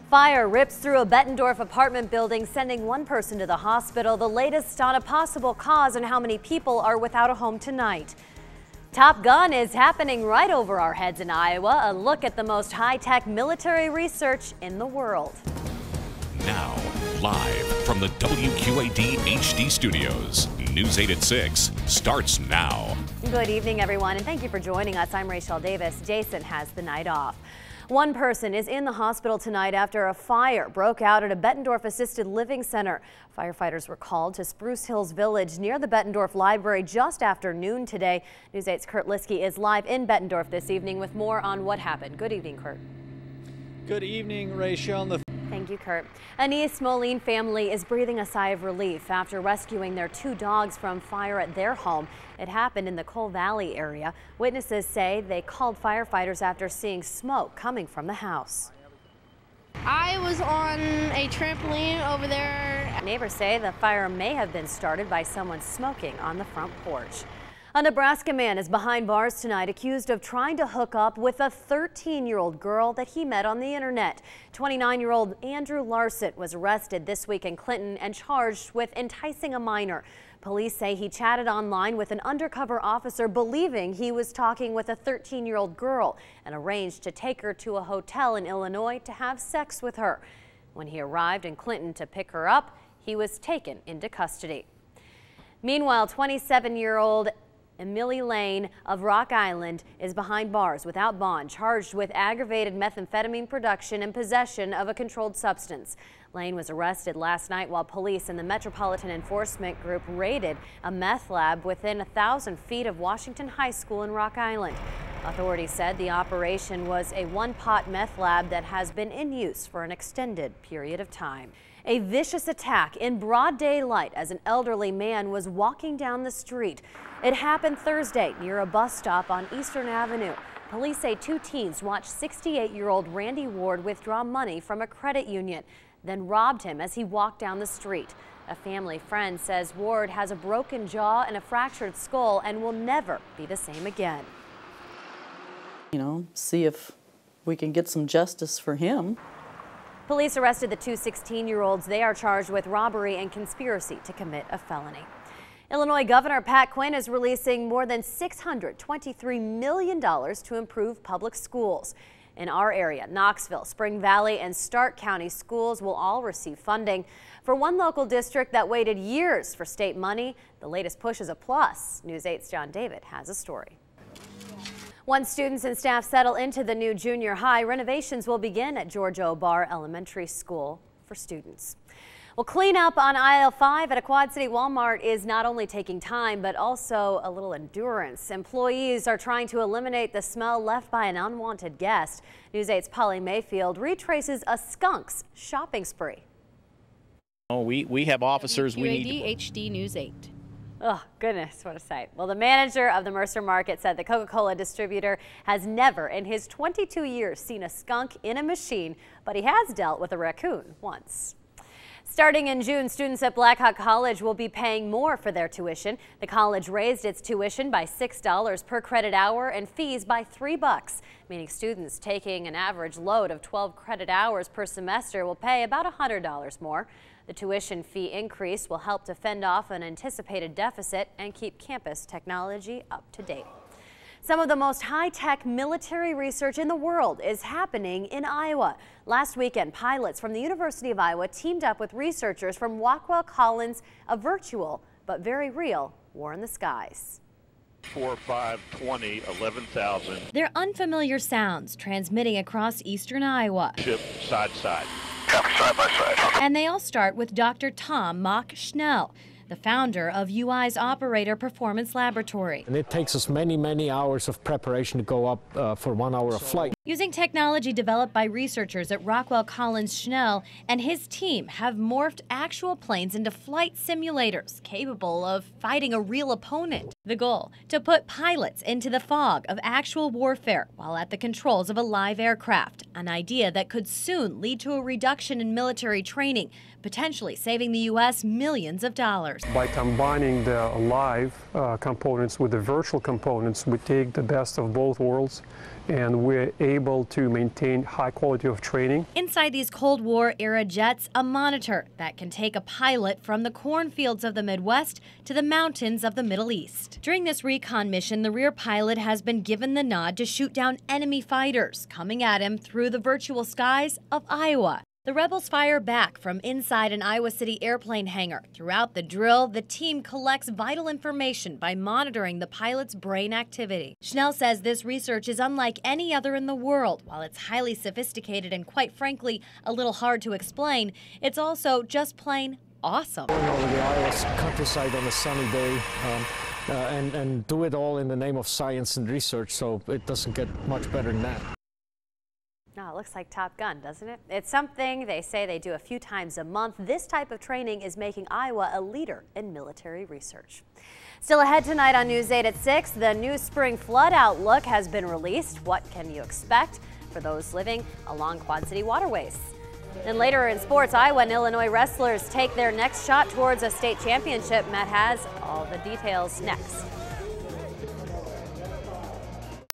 Fire rips through a Bettendorf apartment building, sending one person to the hospital. The latest on a possible cause and how many people are without a home tonight. Top Gun is happening right over our heads in Iowa. A look at the most high-tech military research in the world. Now, live from the WQAD HD studios, News 8 at 6 starts now. Good evening, everyone, and thank you for joining us. I'm RaeChelle Davis. Jason has the night off. One person is in the hospital tonight after a fire broke out at a Bettendorf assisted living center. Firefighters were called to Spruce Hills Village near the Bettendorf Library just after noon today. News 8's Kurt Liskey is live in Bettendorf this evening with more on what happened. Good evening, Kurt. Good evening, RaeChelle. Thank you, Kurt. An East Moline family is breathing a sigh of relief after rescuing their two dogs from fire at their home. It happened in the Coal Valley area. Witnesses say they called firefighters after seeing smoke coming from the house. I was on a trampoline over there. Neighbors say the fire may have been started by someone smoking on the front porch. A Nebraska man is behind bars tonight, accused of trying to hook up with a 13-year-old girl that he met on the internet. 29-year-old Andrew Larson was arrested this week in Clinton and charged with enticing a minor. Police say he chatted online with an undercover officer, believing he was talking with a 13-year-old girl, and arranged to take her to a hotel in Illinois to have sex with her. When he arrived in Clinton to pick her up, he was taken into custody. Meanwhile, 27-year-old Emily Lane of Rock Island is behind bars without bond, charged with aggravated methamphetamine production and possession of a controlled substance. Lane was arrested last night while police and the Metropolitan Enforcement Group raided a meth lab within 1,000 feet of Washington High School in Rock Island. Authorities said the operation was a one-pot meth lab that has been in use for an extended period of time. A vicious attack in broad daylight as an elderly man was walking down the street. It happened Thursday near a bus stop on Eastern Avenue. Police say two teens watched 68-year-old Randy Ward withdraw money from a credit union, then robbed him as he walked down the street. A family friend says Ward has a broken jaw and a fractured skull and will never be the same again. You know, see if we can get some justice for him. Police arrested the two 16-year-olds. They are charged with robbery and conspiracy to commit a felony. Illinois Governor Pat Quinn is releasing more than $623 million to improve public schools. In our area, Knoxville, Spring Valley, and Stark County schools will all receive funding. For one local district that waited years for state money, the latest push is a plus. News 8's John David has a story. Once students and staff settle into the new junior high, renovations will begin at George O. Barr Elementary School for students. Well, cleanup on aisle 5 at a Quad City Walmart is not only taking time, but also a little endurance. Employees are trying to eliminate the smell left by an unwanted guest. News 8's Polly Mayfield retraces a skunk's shopping spree. Oh, we have officers. We need HD News 8. Oh, goodness, what a sight. Well, the manager of the Mercer Market said the Coca-Cola distributor has never in his 22 years seen a skunk in a machine, but he has dealt with a raccoon once. Starting in June, students at Blackhawk College will be paying more for their tuition. The college raised its tuition by $6 per credit hour and fees by $3, meaning students taking an average load of 12 credit hours per semester will pay about $100 more. The tuition fee increase will help to fend off an anticipated deficit and keep campus technology up to date. Some of the most high-tech military research in the world is happening in Iowa. Last weekend, pilots from the University of Iowa teamed up with researchers from Rockwell Collins, a virtual but very real war in the skies. 4, 5, 20, 11,000. They're unfamiliar sounds transmitting across eastern Iowa. Ship side to side. Copy, side by side. And they all start with Dr. Tom Mock-Schnell, the founder of UI's Operator Performance Laboratory. And it takes us many hours of preparation to go up for 1 hour of flight. Using technology developed by researchers at Rockwell Collins, Schnell and his team have morphed actual planes into flight simulators capable of fighting a real opponent. The goal, to put pilots into the fog of actual warfare while at the controls of a live aircraft, an idea that could soon lead to a reduction in military training, potentially saving the U.S. millions of dollars. By combining the live components with the virtual components, we take the best of both worlds and we're able to maintain high quality of training. Inside these Cold War era jets, a monitor that can take a pilot from the cornfields of the Midwest to the mountains of the Middle East. During this recon mission, the rear pilot has been given the nod to shoot down enemy fighters coming at him through the virtual skies of Iowa. The rebels fire back from inside an Iowa City airplane hangar. Throughout the drill, the team collects vital information by monitoring the pilot's brain activity. Schnell says this research is unlike any other in the world. While it's highly sophisticated and quite frankly a little hard to explain, it's also just plain awesome. Going over the Iowa countryside on a sunny day and do it all in the name of science and research, so it doesn't get much better than that. Oh, it looks like Top Gun, doesn't it? It's something they say they do a few times a month. This type of training is making Iowa a leader in military research. Still ahead tonight on News 8 at 6, the new spring flood outlook has been released. What can you expect for those living along Quad City waterways? And later in sports, Iowa and Illinois wrestlers take their next shot towards a state championship. Matt has all the details next.